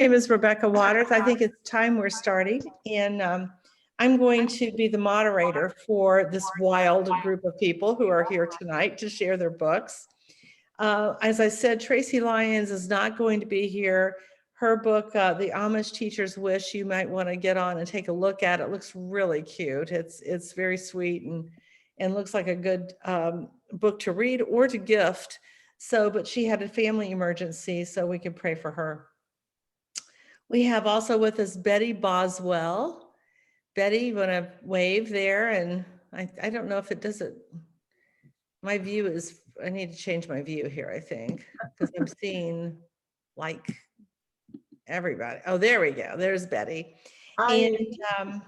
name is Rebecca Waters. I think it's time we're starting, and I'm going to be the moderator for this wild group of people who are here tonight to share their books. As I said, Tracy Lyons is not going to be here. Her book, The Amish Teacher's Wish, you might want to get on and take a look at. It looks really cute. It's very sweet and looks like a good book to read or to gift. So, but she had a family emergency, so we can pray for her. We have also with us Bettie Boswell. Bettie, you want to wave there? And I don't know if it does it. My view is, I need to change my view here, I think, because I'm seeing like everybody. Oh, there we go. There's Bettie. And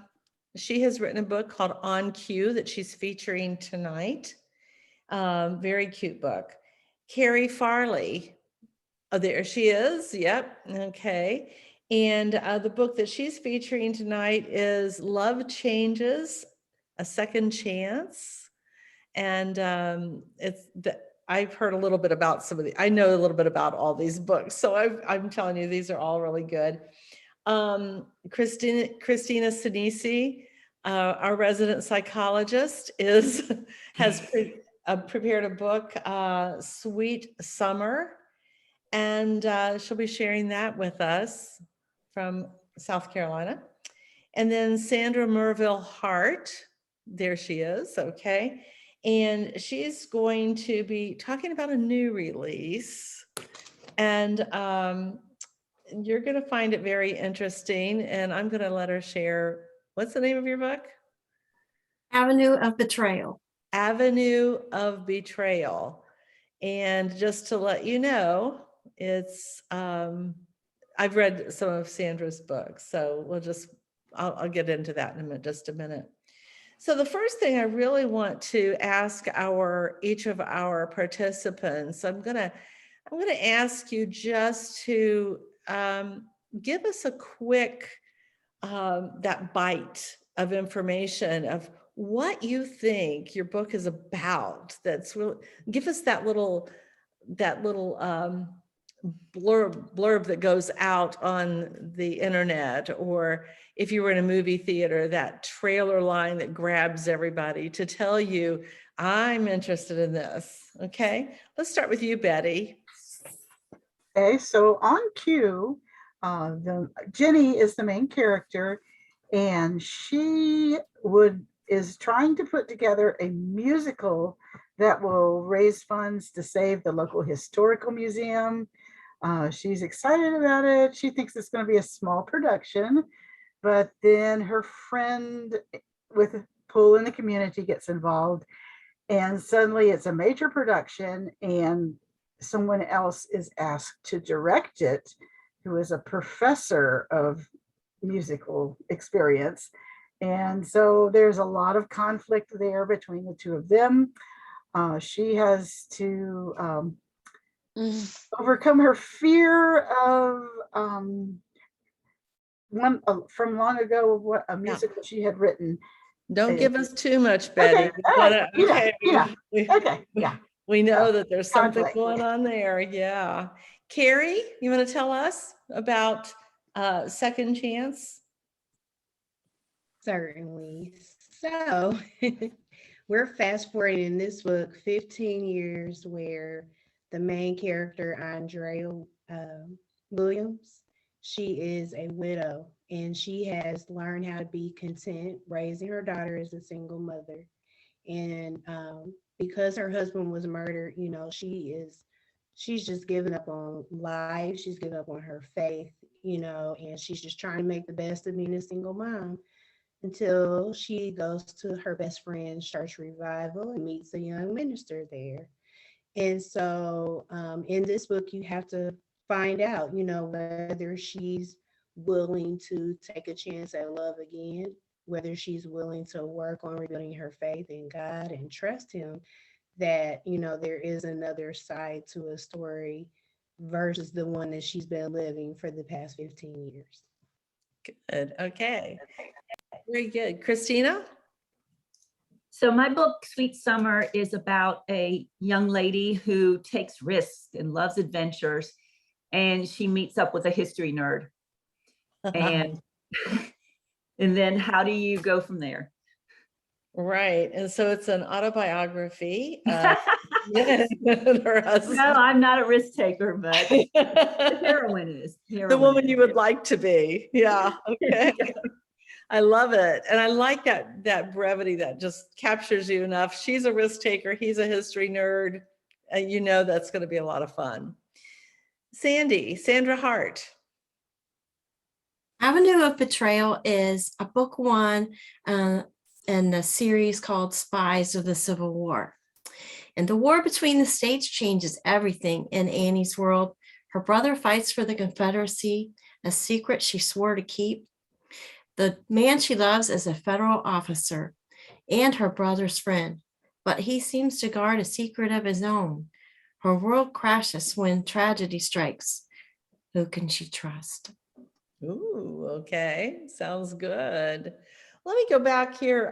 she has written a book called On Cue that she's featuring tonight. Very cute book. Carrie Farley. Oh, there she is. Yep. Okay. And the book that she's featuring tonight is Love Changes, A Second Chance. And I've heard a little bit about I know a little bit about all these books. So I'm telling you, these are all really good. Christina Sinisi, our resident psychologist, has prepared a book, Sweet Summer. And she'll be sharing that with us from South Carolina. And then Sandra Merville Hart, there she is, okay. And she's going to be talking about a new release. And you're gonna find it very interesting. And I'm gonna let her share, what's the name of your book? Avenue of Betrayal. Avenue of Betrayal. And just to let you know, it's I've read some of Sandra's books, so I'll get into that in just a minute. So the first thing I really want to ask each of our participants, I'm gonna ask you just to give us a quick that bite of information of what you think your book is about. That's really, give us that little blurb that goes out on the internet, or if you were in a movie theater, that trailer line that grabs everybody to tell you, I'm interested in this. Okay, let's start with you, Bettie. Okay, so On Cue, Jenny is the main character, and she is trying to put together a musical that will raise funds to save the local historical museum. She's excited about it. She thinks it's going to be a small production, but then her friend with a pull in the community gets involved, and suddenly it's a major production, and someone else is asked to direct it, who is a professor of musical experience. And so there's a lot of conflict there between the two of them. She has to overcome her fear of from long ago, what a musical she had written. Don't give us too much, Betty. We know that there's something going on there. Yeah. Carrie, you want to tell us about Second Chance? Certainly. So we're fast forwarding in this book 15 years where the main character, Andrea Williams, she is a widow, and she has learned how to be content raising her daughter as a single mother. And because her husband was murdered, you know, she's just given up on life. She's given up on her faith, you know, and she's just trying to make the best of being a single mom until she goes to her best friend's church revival and meets a young minister there. And so in this book, you have to find out, you know, whether she's willing to take a chance at love again, whether she's willing to work on rebuilding her faith in God and trust him that, you know, there is another side to a story versus the one that she's been living for the past 15 years. Good. Okay. Very good. Christina? So my book, Sweet Summer, is about a young lady who takes risks and loves adventures, and she meets up with a history nerd. And and then how do you go from there? Right. And so it's an autobiography. No, Yeah, her husband. I'm not a risk taker, but the The heroine is. woman you would like to be. Yeah. Okay. I love it. And I like that brevity that just captures you enough. She's a risk taker. He's a history nerd. And you know that's going to be a lot of fun. Sandra Hart. Avenue of Betrayal is a book one in a series called Spies of the Civil War. And the war between the states changes everything in Annie's world. Her brother fights for the Confederacy, a secret she swore to keep. The man she loves is a federal officer and her brother's friend, but he seems to guard a secret of his own. Her world crashes when tragedy strikes. Who can she trust? Ooh, okay. Sounds good. Let me go back here.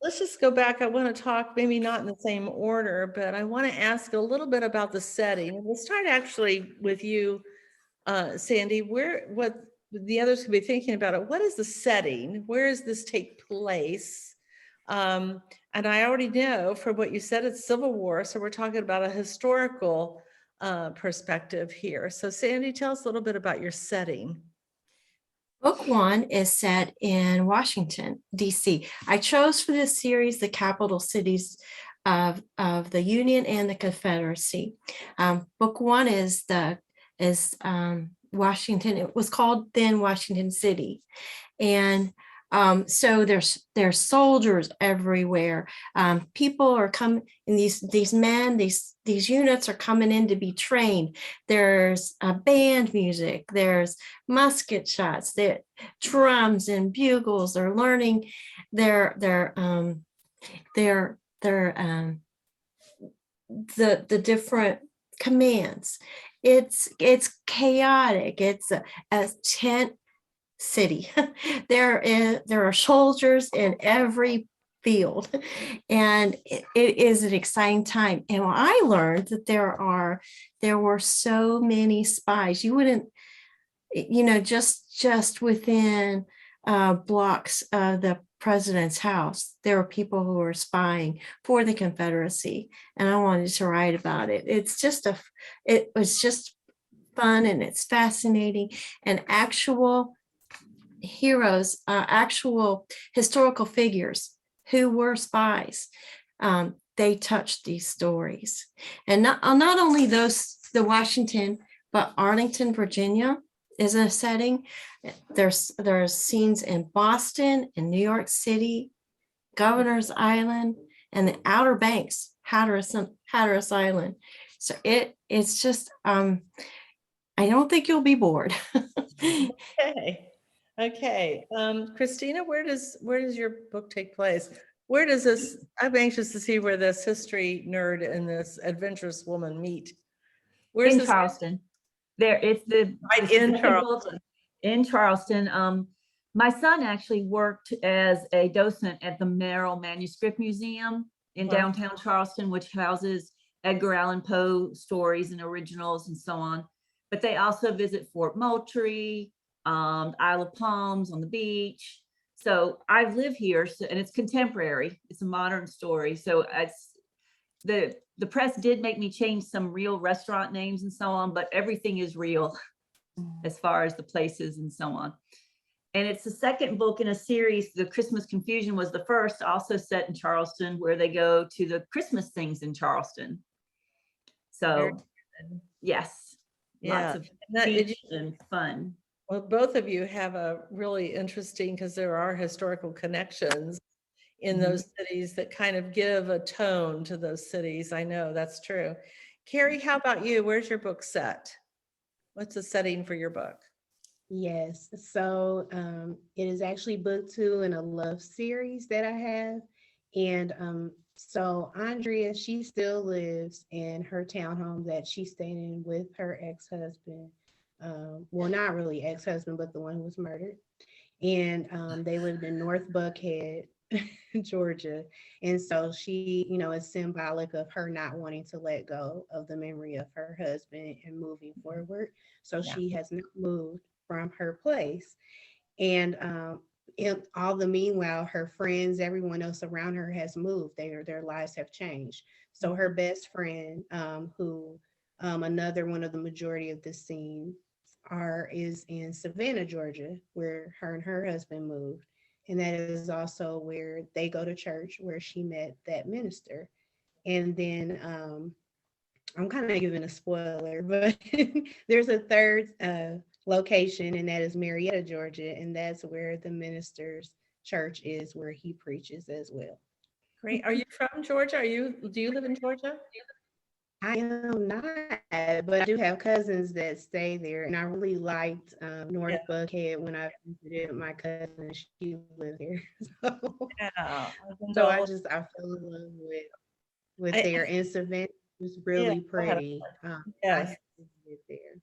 Let's just go back. I want to talk, maybe not in the same order, but I want to ask a little bit about the setting. We'll start actually with you, Sandy. What the others could be thinking about it. What is the setting? Where does this take place? And I already know from what you said, it's Civil War. So we're talking about a historical perspective here. So Sandy, tell us a little bit about your setting. Book one is set in Washington, D.C. I chose for this series the capital cities of the Union and the Confederacy. Book one is Washington. It was called then Washington City. And so there's soldiers everywhere. People are coming, and these men, these units are coming in to be trained. There's band music. There's musket shots. There drums and bugles. They're learning the different commands. It's chaotic. It's a tent city. There are soldiers in every field, and it is an exciting time. And I learned that there were so many spies. You wouldn't, just within blocks of the president's house, there were people who were spying for the Confederacy, and I wanted to write about it. It was just fun, and it's fascinating, and actual heroes, actual historical figures who were spies. They touched these stories, and not only the Washington, but Arlington, Virginia is a setting. There's scenes in Boston and New York City, Governor's Island, and the Outer Banks, Hatteras Island. So it's just I don't think you'll be bored. Okay. Christina, where does your book take place? Where does this, I'm anxious to see where this history nerd and this adventurous woman meet. Where's In this? Charleston. It's Right in Charleston. In Charleston. My son actually worked as a docent at the Merrill Manuscript Museum in downtown Charleston, which houses Edgar Allan Poe stories and originals and so on. But they also visit Fort Moultrie, Isle of Palms on the beach. So I've lived here, and it's contemporary. It's a modern story. So the press did make me change some real restaurant names and so on, but everything is real as far as the places and so on. And it's the second book in a series. The Christmas Confusion was the first, also set in Charleston, where they go to the Christmas things in Charleston. So yes, lots of beach and fun. Well, both of you have a really interesting, because there are historical connections in those cities that kind of give a tone to those cities. I know that's true. Carrie, how about you? Where's your book set? What's the setting for your book? Yes, so it is actually book two in a love series that I have. And so Andrea, she still lives in her townhome that she stayed in with her ex-husband. Well, not really ex-husband, but the one who was murdered. And they lived in North Buckhead, Georgia. And so she, is symbolic of her not wanting to let go of the memory of her husband and moving forward. So she has not moved from her place. And in all the meanwhile, her friends, everyone else around her has moved. Their lives have changed. So her best friend, who another one of the majority of the scene is in Savannah, Georgia, where her and her husband moved. And that is also where they go to church, where she met that minister. And then I'm kind of giving a spoiler, but there's a third location, and that is Marietta, Georgia, and that's where the minister's church is, where he preaches as well. Great. Are you from Georgia? Do you live in Georgia? I am not, but I do have cousins that stay there, and I really liked North Yeah. Buckhead when I visited my cousin. She lived there, so, Yeah. I fell in love with there. And Savannah was Yeah, really go ahead. pretty. Yes. I visited there.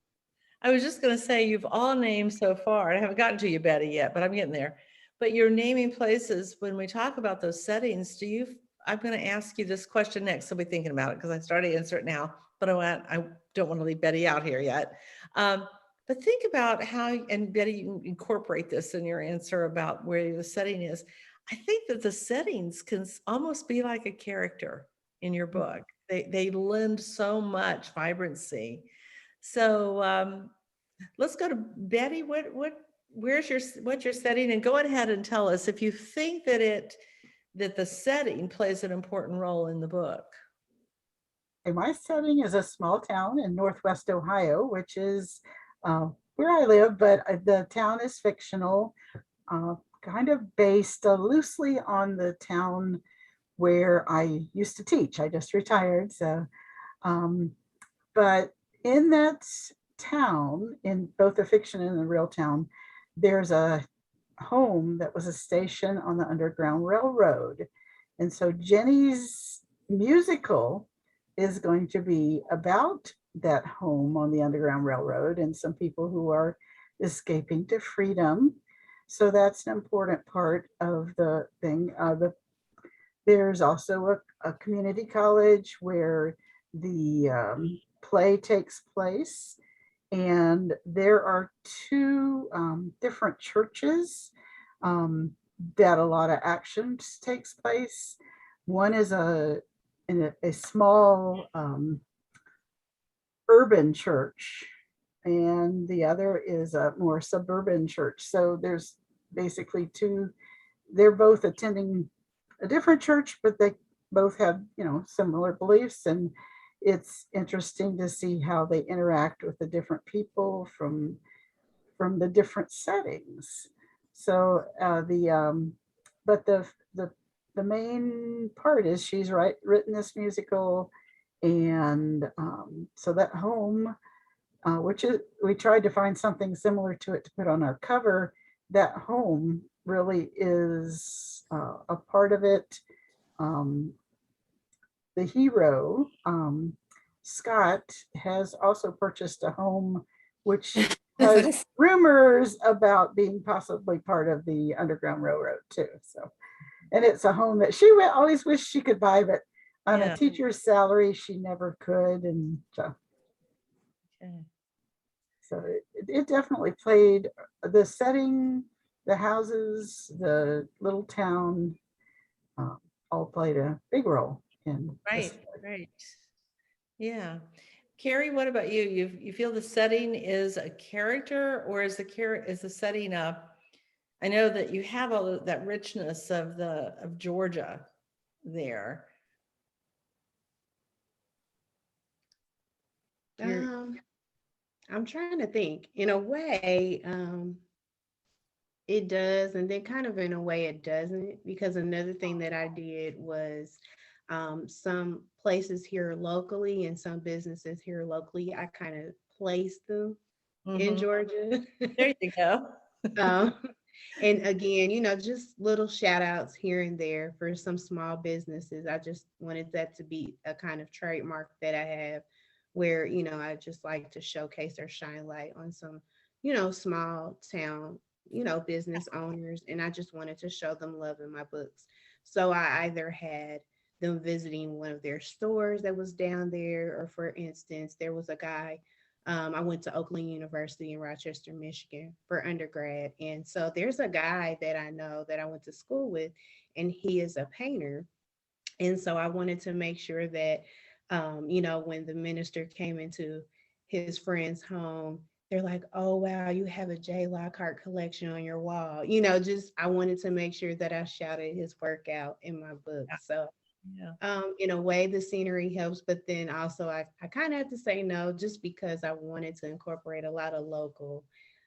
I was just going to say, you've all named so far, and I haven't gotten to you, Betty, yet, but I'm getting there. But you're naming places. When we talk about those settings, I'm going to ask you this question next. So be thinking about it because I started to answer it now, but I don't want to leave Betty out here yet. But think about how, and Betty, you incorporate this in your answer about where the setting is. I think that the settings can almost be like a character in your book. They lend so much vibrancy. So let's go to Betty. What's your setting? And go ahead and tell us if you think that the setting plays an important role in the book. Okay, my setting is a small town in Northwest Ohio, which is where I live, but the town is fictional, kind of based loosely on the town where I used to teach. I just retired, so but in that town, in both the fiction and the real town, there's a home that was a station on the Underground Railroad. And so Jenny's musical is going to be about that home on the Underground Railroad and some people who are escaping to freedom. So that's an important part of the thing. There's also a community college where the play takes place. And there are two different churches that a lot of action takes place. One is in a small urban church, and the other is a more suburban church. So there's basically two. They're both attending a different church, but they both have, similar beliefs, and it's interesting to see how they interact with the different people from the different settings. So but the main part is she's written this musical, and so that home, we tried to find something similar to it to put on our cover. That home really is a part of it. The hero, Scott, has also purchased a home which has rumors about being possibly part of the Underground Railroad too. So, and it's a home that she always wished she could buy, but on a teacher's salary, she never could. And so it definitely played the setting, the houses, the little town, all played a big role in Right. Yeah. Carrie, what about you? You feel the setting is a character, or is the setting up? I know that you have all of that richness of Georgia there. I'm trying to think. In a way, it does, and then kind of in a way it doesn't, because another thing that I did was some places here locally and some businesses here locally, I kind of placed them in Georgia. There you go. And again, just little shout outs here and there for some small businesses. I just wanted that to be a kind of trademark that I have, where, I just like to showcase or shine light on some, small town, business owners. And I just wanted to show them love in my books. So I either had them visiting one of their stores that was down there, or for instance, there was a guy I went to Oakland University in Rochester, Michigan for undergrad. And so there's a guy that I know that I went to school with, and he is a painter. And so I wanted to make sure that, when the minister came into his friend's home, they're like, oh, wow, you have a J. Lockhart collection on your wall. Just I wanted to make sure that I shouted his work out in my book. So in a way, the scenery helps, but then also I kind of had to say no just because I wanted to incorporate a lot of local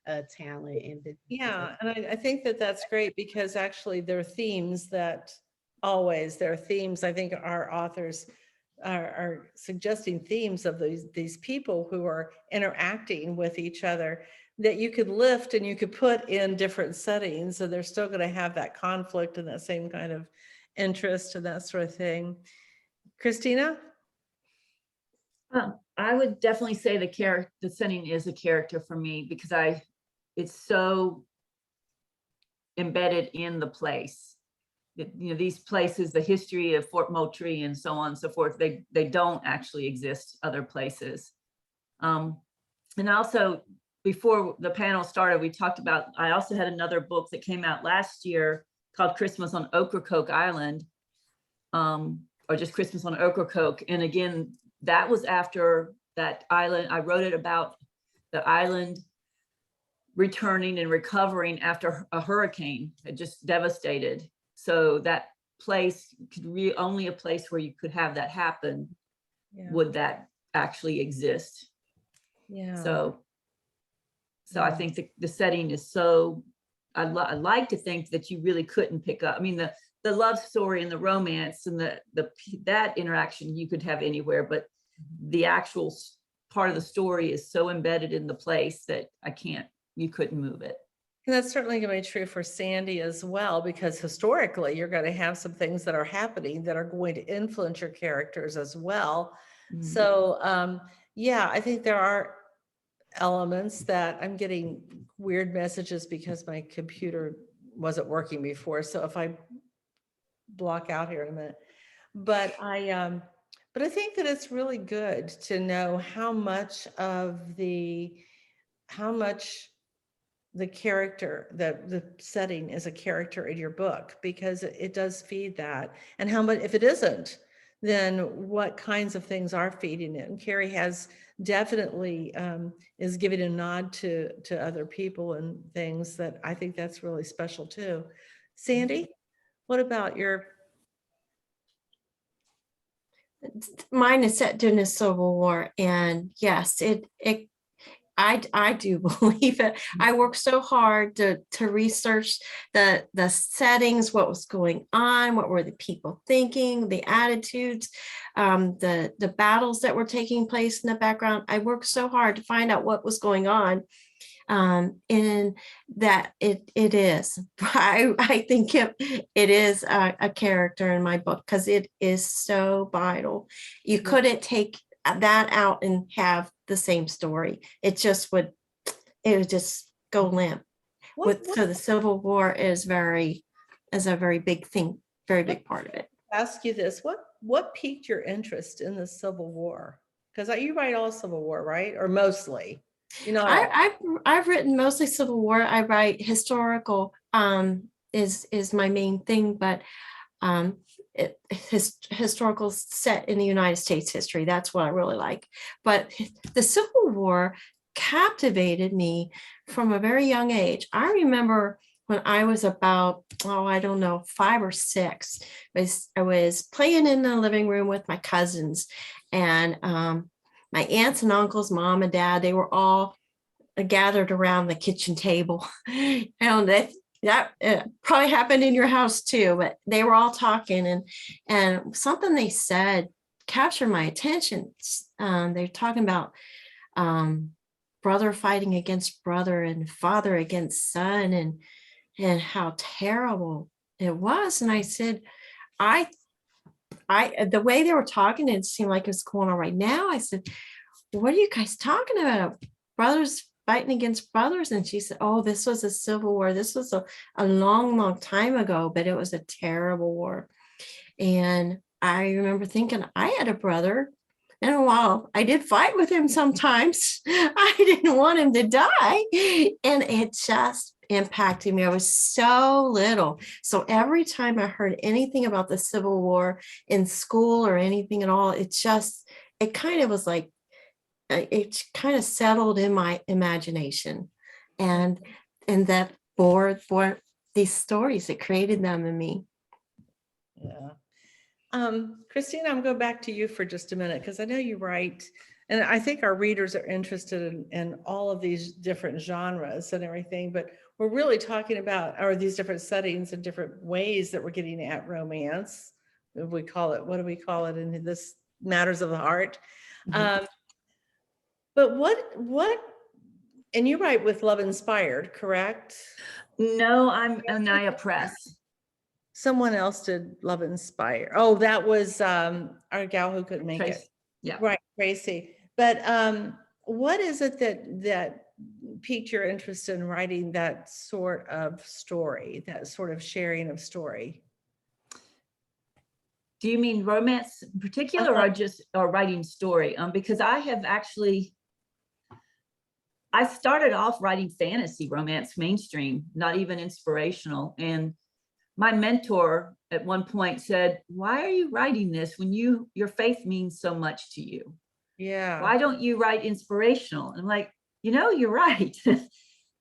talent and Yeah, and I think that that's great because actually there are themes that there are themes. I think our authors are suggesting themes of these people who are interacting with each other that you could lift and you could put in different settings. So they're still going to have that conflict and that same kind of interest and that sort of thing. Christina? I would definitely say the setting is a character for me because it's so embedded in the place. These places, the history of Fort Moultrie and so on and so forth, they don't actually exist other places. And also, before the panel started, we talked about, I also had another book that came out last year called Christmas on Ocracoke Island, or just Christmas on Ocracoke. And again, that was after that island. I wrote it about the island returning and recovering after a hurricane had just devastated. So that place could be only a place where you could have that happen. Yeah. Would that actually exist? Yeah. So Yeah. I think the setting is so, I like to think that you really couldn't pick up. I mean, the love story and the romance and that interaction you could have anywhere, but the actual part of the story is so embedded in the place that you couldn't move it. And that's certainly going to be true for Sandy as well, because historically you're going to have some things that are happening that are going to influence your characters as well. Mm-hmm. So yeah, I think there are elements that I'm getting weird messages because my computer wasn't working before. So if I block out here in a minute, but I think that it's really good to know how much the character, the setting is a character in your book, because it does feed that. And how much, if it isn't, then what kinds of things are feeding it? And Carrie has definitely is giving a nod to other people and things that I think that's really special too. Sandy, what about your? Mine is set during the Civil War, and yes, I do believe it. I worked so hard to research the settings, what was going on, what were the people thinking, the attitudes, the battles that were taking place in the background. I worked so hard to find out what was going on. And that it is, I think it is a character in my book because it is so vital. You couldn't take that out and have the same story. It would just go limp. So the Civil War is a very big thing, very big part of it. Ask you this: what piqued your interest in the Civil War? Because you write all Civil War, right, or mostly? I've written mostly Civil War. I write historical is my main thing, but historical set in the United States history. That's what I really like. But the Civil War captivated me from a very young age. I remember when I was about, 5 or 6, I was playing in the living room with my cousins, and my aunts and uncles, mom and dad, they were all gathered around the kitchen table. And that probably happened in your house too, but they were all talking, and something they said captured my attention. They're talking about brother fighting against brother and father against son, and how terrible it was. And I said, the way they were talking, it seemed like it was going on right now. I said, what are you guys talking about? Brothers fighting against brothers? And she said, oh, this was a Civil War. This was a long, long time ago, but it was a terrible war. And I remember thinking, I had a brother And while I did fight with him sometimes, I didn't want him to die. And it just impacted me. I was so little. So every time I heard anything about the Civil War in school or anything at all, it kind of was like, it kind of settled in my imagination. And that bore these stories, it created them in me. Yeah. Christina, I'm going back to you for just a minute because I know you write, and I think our readers are interested in all of these different genres and everything, but we're really talking about are these different settings and different ways that we're getting at romance. We call it, what do we call it in this Matters of the Heart? Mhm. But what, and you write with Love Inspired, correct? No, I'm Anaya Press. Someone else did Love Inspire. Oh, that was our gal who couldn't make it. Trace. Yeah. Right, Tracy. But what is it that piqued your interest in writing that sort of story, that sort of sharing of story? Do you mean romance in particular or just writing story? Because I started off writing fantasy romance, mainstream, not even inspirational. And my mentor at one point said, "Why are you writing this when your faith means so much to you? Yeah. Why don't you write inspirational?" And I'm like, you're right.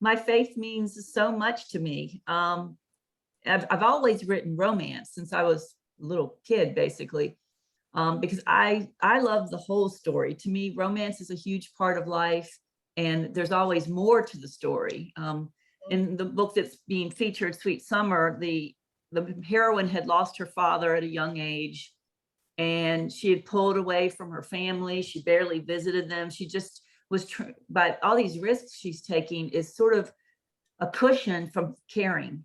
My faith means so much to me. I've always written romance since I was a little kid, basically, because I love the whole story. To me, romance is a huge part of life, and there's always more to the story. In the book that's being featured, Sweet Summer, the heroine had lost her father at a young age, and she had pulled away from her family. She barely visited them. She just was, but all these risks she's taking is sort of a cushion from caring.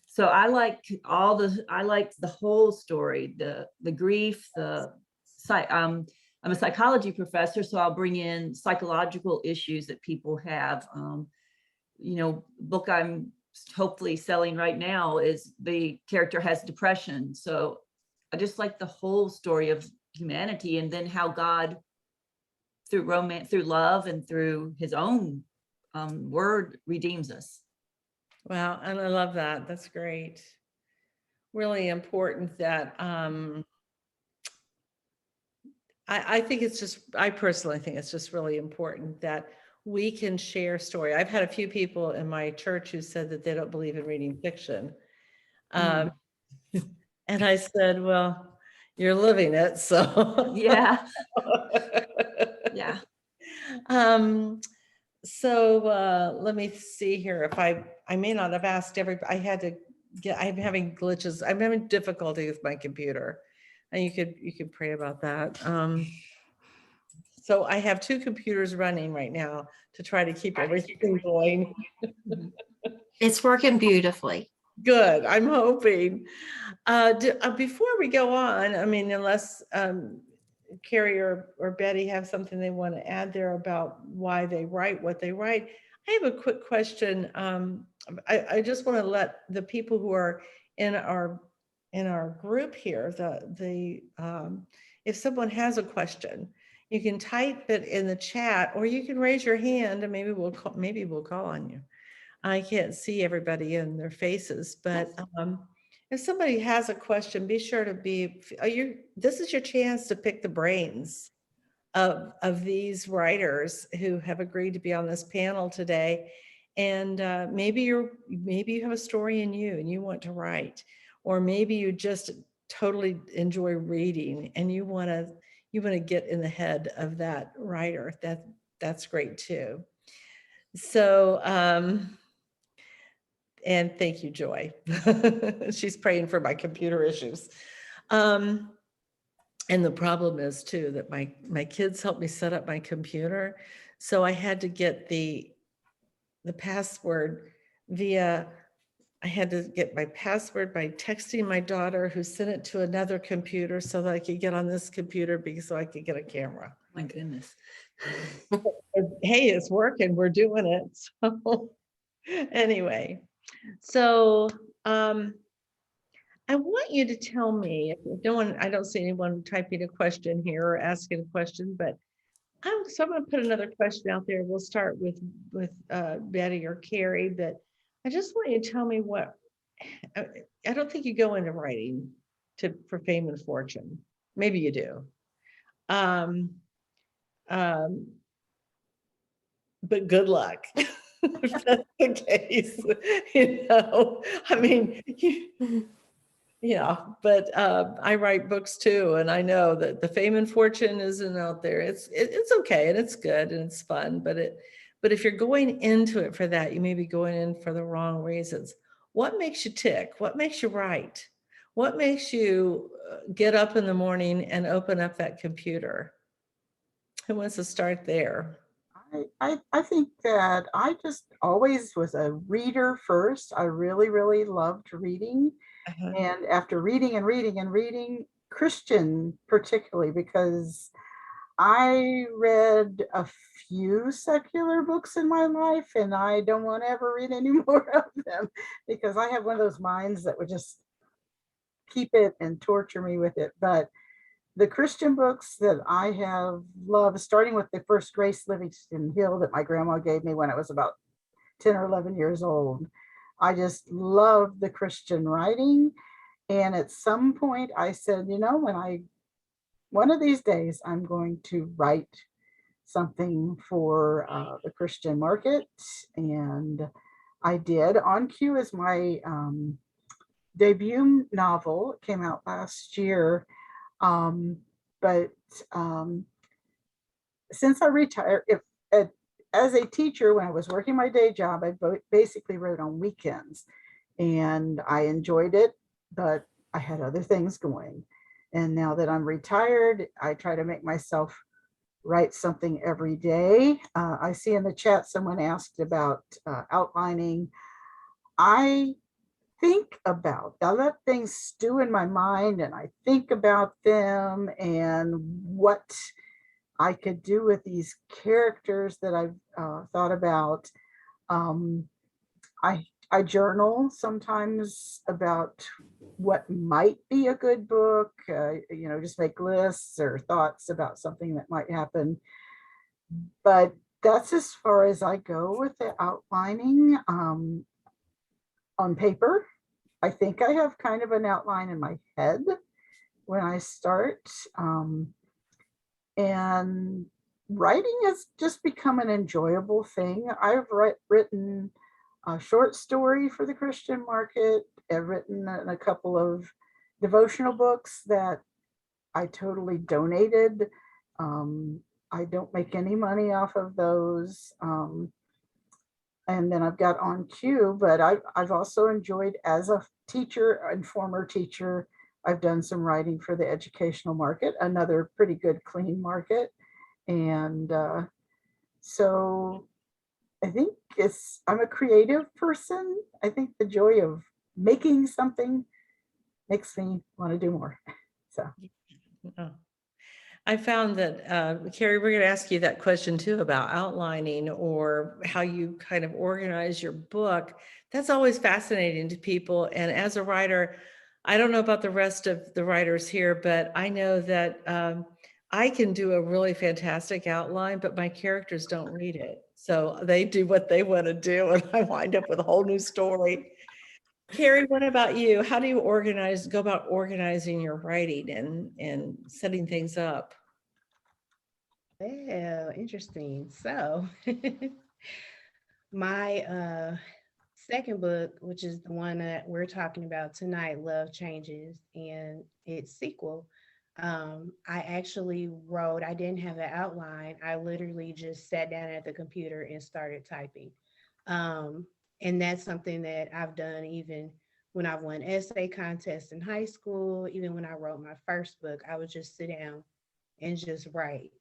So I like the whole story, the grief, I'm a psychology professor, so I'll bring in psychological issues that people have. Book I'm hopefully selling right now is the character has depression. So I just like the whole story of humanity, and then how God, through romance, through love, and through his own word, redeems us. Wow, and I love that. That's great. Really important that I think it's just, I personally think it's just really important that we can share story. I've had a few people in my church who said that they don't believe in reading fiction. And I said, well, you're living it, so. Yeah. Yeah. So let me see here. If I may not have asked everybody, I'm having glitches. I'm having difficulty with my computer, and you could pray about that. So I have two computers running right now to try to keep everything going. It's working beautifully. Good. I'm hoping. Before we go on, I mean, unless Carrie or Betty have something they want to add there about why they write what they write, I have a quick question. I just want to let the people who are in our group here, if someone has a question, you can type it in the chat, or you can raise your hand and maybe we'll call on you. I can't see everybody in their faces, but if somebody has a question, be sure to this is your chance to pick the brains of these writers who have agreed to be on this panel today. And maybe you have a story in you and you want to write, or maybe you just totally enjoy reading and you want to get in the head of that writer. That's great too. So, and thank you, Joy. She's praying for my computer issues. And the problem is too, that my kids helped me set up my computer. So I had to get the password I had to get my password by texting my daughter, who sent it to another computer so that I could get on this computer so I could get a camera. My goodness. Hey, it's working. We're doing it. So anyway. So I want you to tell me, if no one, I don't see anyone typing a question here or asking a question, but so I'm going to put another question out there. We'll start with Betty or Carrie, but I just want you to tell me what, I don't think you go into writing for fame and fortune. Maybe you do. Um, but good luck. If that's the case, I mean, yeah, but I write books too, and I know that the fame and fortune isn't out there. It's okay, and it's good, and it's fun, but if you're going into it for that, you may be going in for the wrong reasons. What makes you tick? What makes you write? What makes you get up in the morning and open up that computer? Who wants to start there? I think that I just always was a reader first. I really, really loved reading. Uh-huh. And after reading and reading and reading, Christian particularly, because I read a few secular books in my life and I don't want to ever read any more of them because I have one of those minds that would just keep it and torture me with it. But the Christian books that I have loved, starting with the first Grace Livingston Hill that my grandma gave me when I was about 10 or 11 years old. I just love the Christian writing. And at some point I said, one of these days I'm going to write something for the Christian market. And I did. On Cue is my debut novel. It came out last year. But since I retired, as a teacher, when I was working my day job, I basically wrote on weekends and I enjoyed it, but I had other things going. And now that I'm retired, I try to make myself write something every day. I see in the chat someone asked about outlining. I let things stew in my mind and I think about them and what I could do with these characters that I've thought about. I journal sometimes about what might be a good book, just make lists or thoughts about something that might happen. But that's as far as I go with the outlining on paper. I think I have kind of an outline in my head when I start. And writing has just become an enjoyable thing. I've written a short story for the Christian market. I've written a couple of devotional books that I totally donated. I don't make any money off of those. And then I've got On Cue, but I've also enjoyed, as a teacher and former teacher, I've done some writing for the educational market, another pretty good, clean market. And so I think I'm a creative person. I think the joy of making something makes me want to do more. So. Oh. I found that, Carrie, we're going to ask you that question too about outlining or how you kind of organize your book. That's always fascinating to people. And as a writer, I don't know about the rest of the writers here, but I know that I can do a really fantastic outline, but my characters don't read it. So they do what they want to do, and I wind up with a whole new story. Carrie, what about you? How do you go about organizing your writing and setting things up? Well, interesting. So my second book, which is the one that we're talking about tonight, Love Changes, and its sequel, I actually I didn't have an outline. I literally just sat down at the computer and started typing. And that's something that I've done even when I won essay contests in high school, even when I wrote my first book, I would just sit down and just write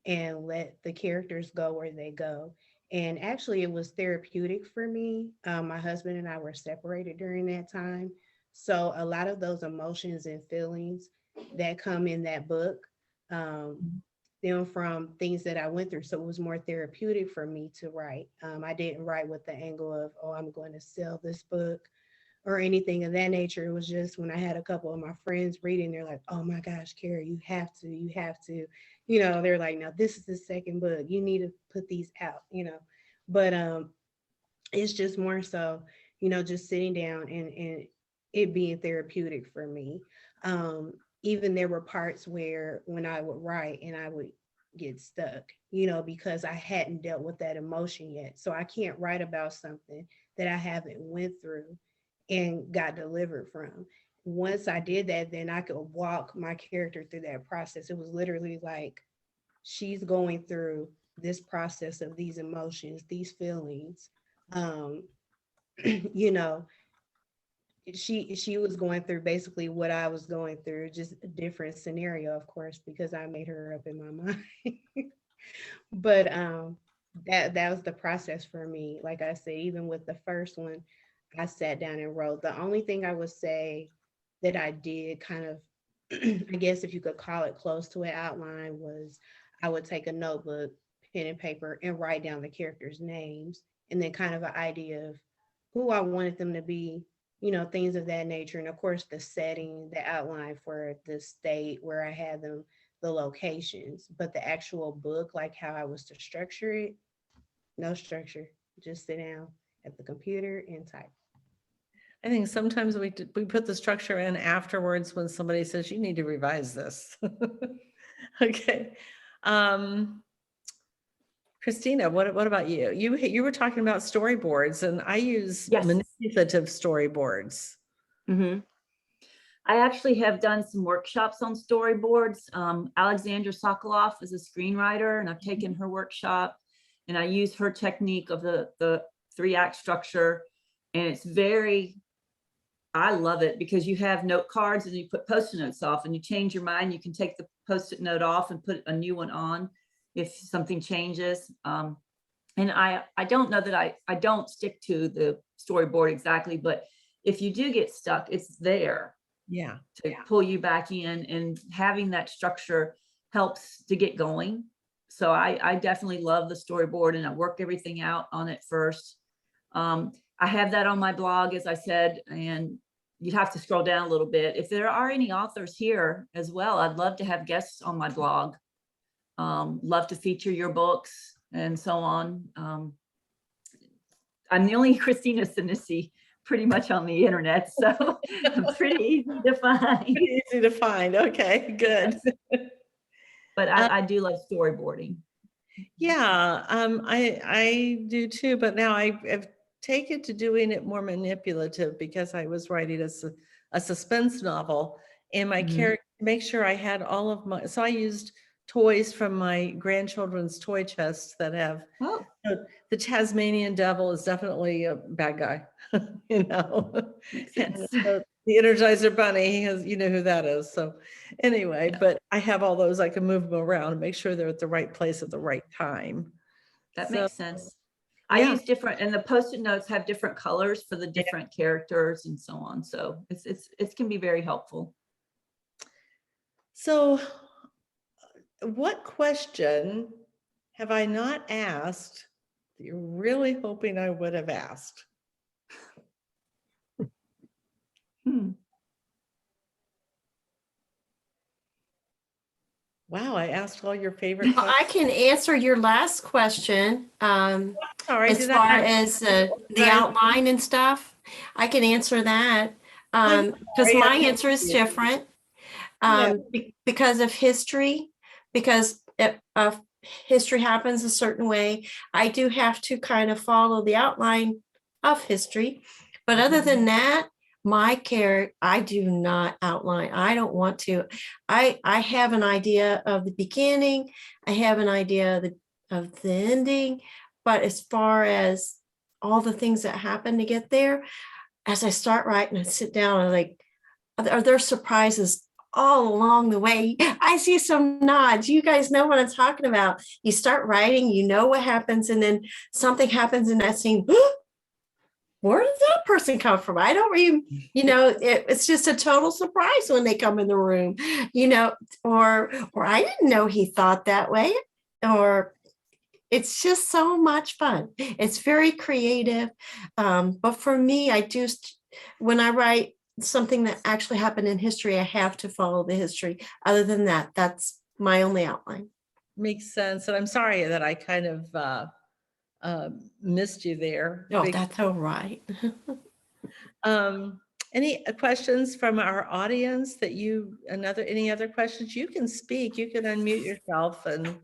and let the characters go where they go. And actually, it was therapeutic for me. My husband and I were separated during that time. So, a lot of those emotions and feelings that come in that book stem from things that I went through. So, it was more therapeutic for me to write. I didn't write with the angle of, oh, I'm going to sell this book or anything of that nature. It was just when I had a couple of my friends reading, they're like, oh my gosh, Carrie, you have to, they're like, now this is the second book. You need to put these out. But it's just more so, just sitting down and it being therapeutic for me. Even there were parts where when I would write and I would get stuck, because I hadn't dealt with that emotion yet. So I can't write about something that I haven't went through and got delivered from. Once I did that, then I could walk my character through that process. It was literally like she's going through this process of these emotions, these feelings. You know, she was going through basically what I was going through, just a different scenario, of course, because I made her up in my mind. But that was the process for me. Like I said, even with the first one, I sat down and wrote. The only thing I would say that I did kind of, I guess if you could call it close to an outline, was I would take a notebook, pen and paper, and write down the characters' names, and then kind of an idea of who I wanted them to be, things of that nature. And of course, the setting, the outline for the state where I had them, the locations, but the actual book, like how I was to structure it, no structure, just sit down at the computer and type. I think sometimes we put the structure in afterwards when somebody says, you need to revise this. Okay. Christina, what about you? You were talking about storyboards, and I use Yes. manipulative storyboards. Mm-hmm. I actually have done some workshops on storyboards. Alexandra Sokoloff is a screenwriter, and I've taken her workshop, and I use her technique of the 3-act structure. And it's I love it because you have note cards and you put Post-it notes off, and you change your mind. You can take the Post-it note off and put a new one on if something changes. And I don't know that I don't stick to the storyboard exactly, but if you do get stuck, it's there. Yeah. To pull you back in, and having that structure helps to get going. So I definitely love the storyboard, and I work everything out on it first. I have that on my blog, as I said, and you'd have to scroll down a little bit. If there are any authors here as well, I'd love to have guests on my blog. Love to feature your books and so on. I'm the only Christina Sinisi pretty much on the internet, so I'm pretty easy to find. Pretty easy to find. Okay, good. But I do love storyboarding. Yeah, I do too, but now I've taken to doing it more manipulative because I was writing a suspense novel, and my character, make sure I had all of my, so I used toys from my grandchildren's toy chests that have, the Tasmanian devil is definitely a bad guy, And so the Energizer Bunny, you know who that is. So anyway, but I have all those, I can move them around and make sure they're at the right place at the right time. That So, makes sense. I use different, and the Post-it notes have different colors for the different characters and so on. So it can be very helpful. So what question have I not asked that you're really hoping I would have asked? Wow, I asked all your favorite questions. I can answer your last question. Sorry, As far as the outline and stuff, I can answer that because my answer is different because of history, because history happens a certain way. I do have to kind of follow the outline of history. But other than that, my character, I do not outline. I don't want to. I have an idea of the beginning. I have an idea of the ending. But as far as all the things that happen to get there, as I start writing, I sit down and like, are there surprises all along the way? I see some nods. You guys know what I'm talking about. You start writing, you know what happens, and then something happens in that scene. Where did that person come from? I don't even, it's just a total surprise when they come in the room, or I didn't know he thought that way, or it's just so much fun. It's very creative. But for me, I when I write something that actually happened in history, I have to follow the history. Other than that, that's my only outline. Makes sense. And I'm sorry that I kind of missed you there. Oh, that's all right. Any questions from our audience that any other questions? You can speak, you can unmute yourself, and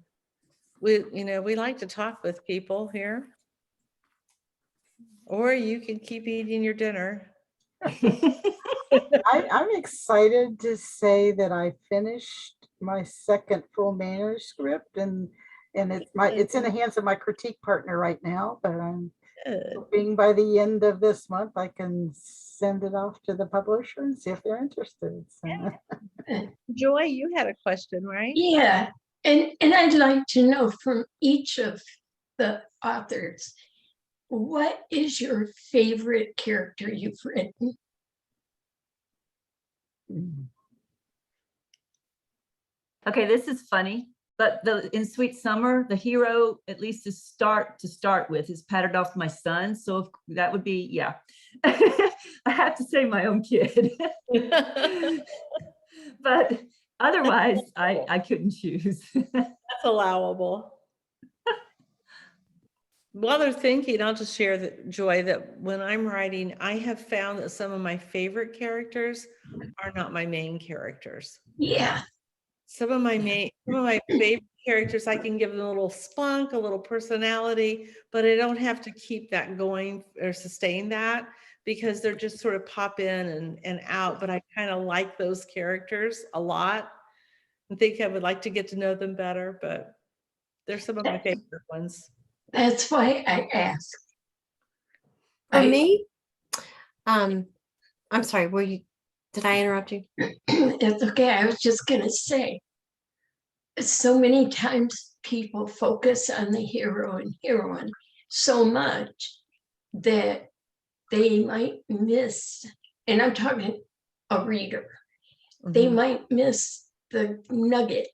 we like to talk with people here. Or you can keep eating your dinner. I'm excited to say that I finished my second full manuscript, and it's in the hands of my critique partner right now, but I'm Good. hoping by the end of this month I can send it off to the publisher and see if they're interested. So. Joy, you had a question, right? Yeah, and I'd like to know from each of the authors, what is your favorite character you've written? Okay, this is funny, but in Sweet Summer, the hero, at least to start with, is patterned off my son. So if, that would be, yeah. I have to say my own kid. But otherwise, I couldn't choose. That's allowable. While they're thinking, I'll just share that, Joy, that when I'm writing, I have found that some of my favorite characters are not my main characters. Yeah. Some of my favorite characters, I can give them a little spunk, a little personality, but I don't have to keep that going or sustain that, because they're just sort of pop in and out. But I kind of like those characters a lot and think I would like to get to know them better, but they're some of my favorite ones. That's why I asked. For me, I'm sorry, did I interrupt you? It's okay. I was just going to say, so many times people focus on the hero and heroine so much that they might miss, and I'm talking a reader, they might miss the nugget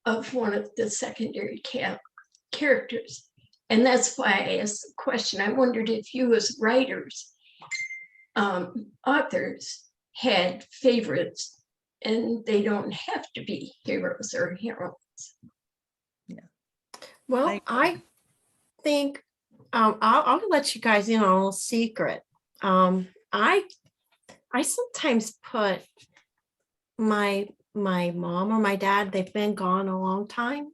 of one of the secondary characters. And that's why I asked the question. I wondered if you as writers, authors, had favorites, and they don't have to be heroes or heroines. Yeah. Well, I think I'll let you guys in on a little secret. I sometimes put my mom or my dad, they've been gone a long time,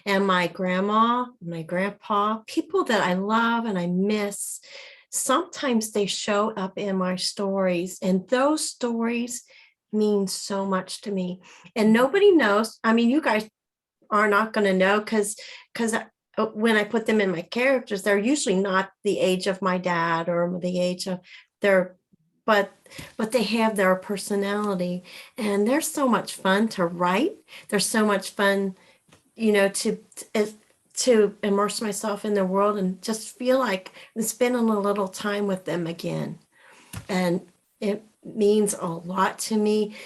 and my grandma, my grandpa, people that I love and I miss, sometimes they show up in my stories, and those stories mean so much to me. And nobody knows. I mean, you guys are not going to know because when I put them in my characters, they're usually not the age of my dad or the age of their, but they have their personality, and they're so much fun to write. They're so much fun, to immerse myself in their world and just feel like I'm spending a little time with them again. And it means a lot to me.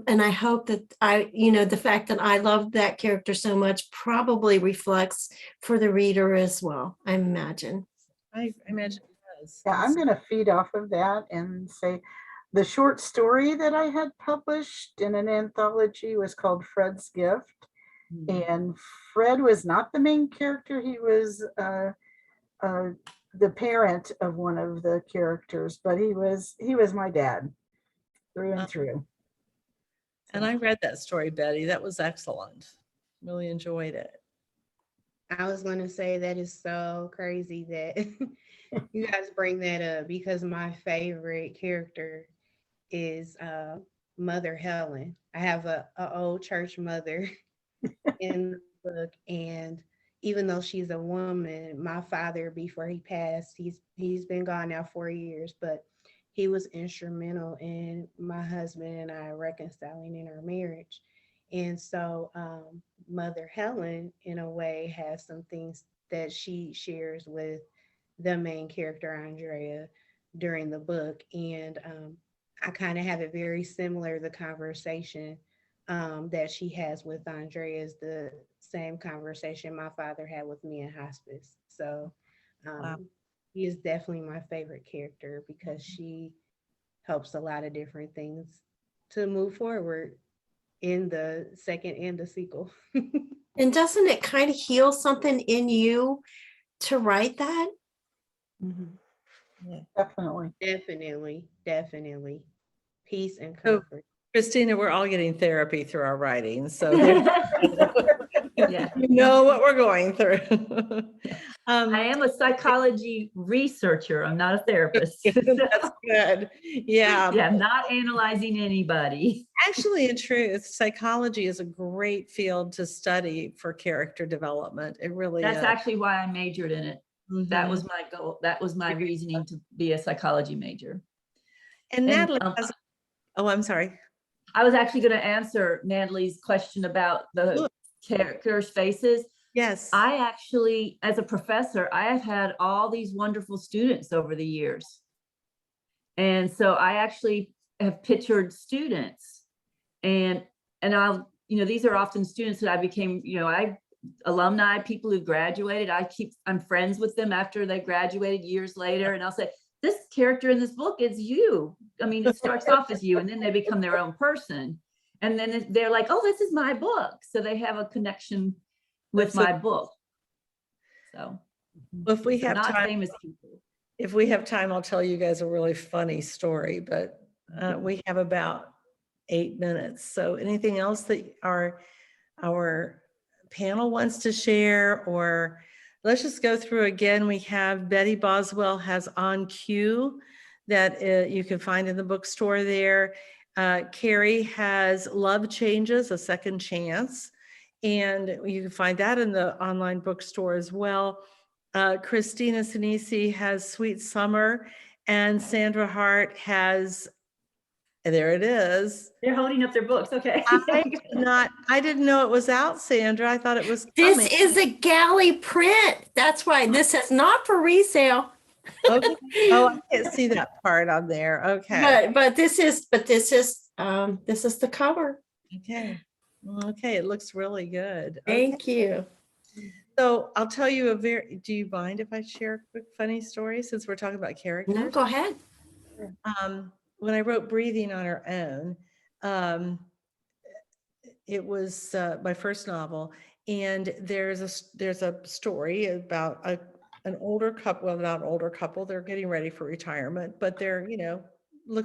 And I hope that the fact that I love that character so much probably reflects for the reader as well, I imagine. I imagine it does. Yeah, I'm going to feed off of that and say the short story that I had published in an anthology was called Fred's Gift. And Fred was not the main character. He was the parent of one of the characters, but he was my dad through and through. And I read that story, Betty. That was excellent. Really enjoyed it. I was going to say that is so crazy that you guys bring that up, because my favorite character is Mother Helen. I have a old church mother in the book, and even though she's a woman, my father, before he passed, he's been gone now 4 years, but he was instrumental in my husband and I reconciling in our marriage. And so Mother Helen, in a way, has some things that she shares with the main character, Andrea, during the book. And I kind of have it very similar, the conversation that she has with Andrea is the same conversation my father had with me in hospice. So Wow. She is definitely my favorite character because she helps a lot of different things to move forward in the second and the sequel. And doesn't it kind of heal something in you to write that? Definitely. Definitely. Peace and So, comfort. Christina, we're all getting therapy through our writing, so Yeah. you know what we're going through. I am a psychology researcher. I'm not a therapist. That's good. Yeah. Yeah, I'm not analyzing anybody. Actually, in truth, psychology is a great field to study for character development. It really That's is. actually why I majored in it. That Mhm. was my goal. That was my reasoning to be a psychology major. And Natalie And, has, oh, I'm sorry. I was actually going to answer Natalie's question about the characters' faces. Yes. I actually, as a professor, I have had all these wonderful students over the years. And so I actually have pictured students and I'll, these are often students that I became, alumni, people who graduated. I'm friends with them after they graduated years later. And I'll say, this character in this book is you. I mean, it starts off as you and then they become their own person. And then they're like, oh, this is my book. So they have a connection with my book. So if we have not time, famous people. if we have time, I'll tell you guys a really funny story, but we have about 8 minutes. So anything else that our panel wants to share, or let's just go through again. We have Bettie Boswell has On Cue that you can find in the bookstore there. Carrie has Love Changes, A Second Chance. And you can find that in the online bookstore as well. Christina Sinisi has Sweet Summer, and Sandra Hart has, there it is. They're holding up their books. Okay. I didn't know it was out, Sandra. I thought it was This coming. is a galley print. That's why this is not for resale. Okay. Oh, I can't see that part on there. Okay. But this is the cover. Okay. Okay. It looks really good. Thank you. So I'll tell you do you mind if I share a quick funny story since we're talking about characters? No, go ahead. When I wrote Breathing on Our Own, it was my first novel, and there's a story about an older couple, well, not older couple, they're getting ready for retirement, but they're,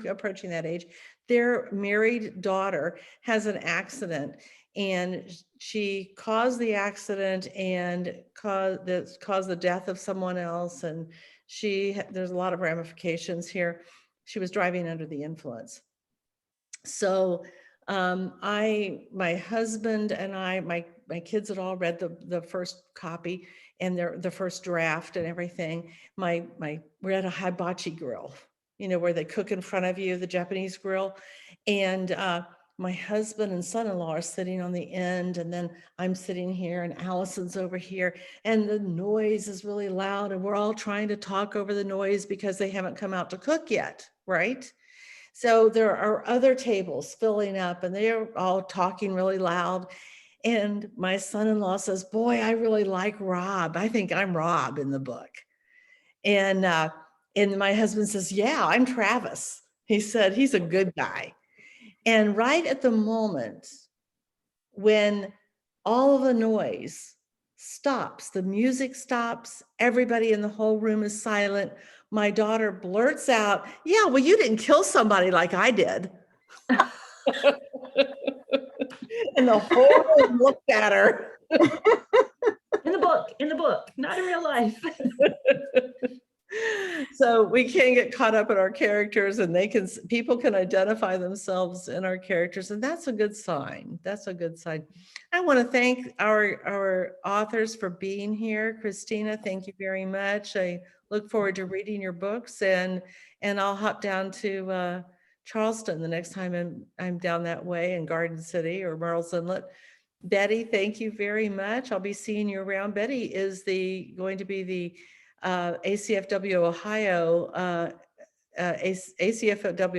approaching that age. Their married daughter has an accident, and she caused the accident and caused the death of someone else. And there's a lot of ramifications here. She was driving under the influence. So my husband and my kids had all read the first copy and the first draft and everything. We're at a hibachi grill, where they cook in front of you, the Japanese grill. And my husband and son-in-law are sitting on the end, and then I'm sitting here and Allison's over here, and the noise is really loud, and we're all trying to talk over the noise because they haven't come out to cook yet, right? So there are other tables filling up, and they're all talking really loud. And my son-in-law says, boy, I really like Rob. I think I'm Rob in the book. And my husband says, yeah, I'm Travis. He said, he's a good guy. And right at the moment when all of the noise stops, the music stops, everybody in the whole room is silent, my daughter blurts out, yeah, well, you didn't kill somebody like I did. And the whole room looked at her. In the book, not in real life. So we can get caught up in our characters, and people can identify themselves in our characters, and that's a good sign. That's a good sign. I want to thank our authors for being here. Christina, thank you very much. I look forward to reading your books, and I'll hop down to Charleston the next time I'm down that way in Garden City or Murrells Inlet. Bettie, thank you very much. I'll be seeing you around. Bettie is going to be the ACFW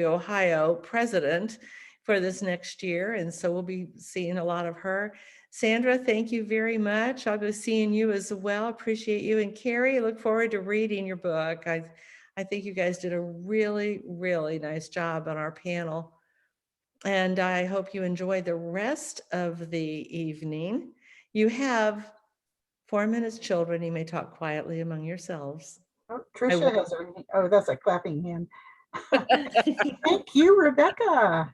Ohio president for this next year. And so we'll be seeing a lot of her. Sandra, thank you very much. I'll be seeing you as well. Appreciate you. And Carrie, look forward to reading your book. I think you guys did a really, really nice job on our panel. And I hope you enjoy the rest of the evening. You have 4 minutes, children. You may talk quietly among yourselves. Oh, I Tricia will. has her, oh, that's a clapping hand. Thank you, Rebecca.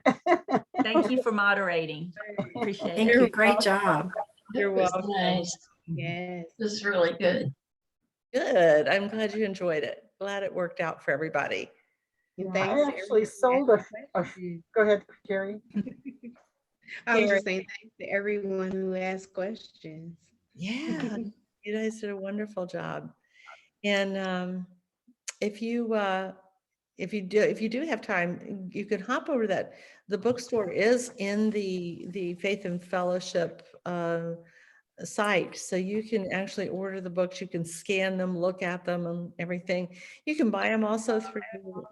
Thank you for moderating. Appreciate Thank it. you. Great job. You're It was welcome. nice. Yes. It was really good. Good. I'm glad you enjoyed it. Glad it worked out for everybody. And Yeah, thanks I to actually everyone sold who a, asked a, questions. go ahead, Carrie. I was Carrie. just saying thanks to everyone who asked questions. Yeah, you guys did a wonderful job. And if you do have time, you could hop over that. The bookstore is in the Faith and Fellowship site, so you can actually order the books. You can scan them, look at them, and everything. You can buy them also through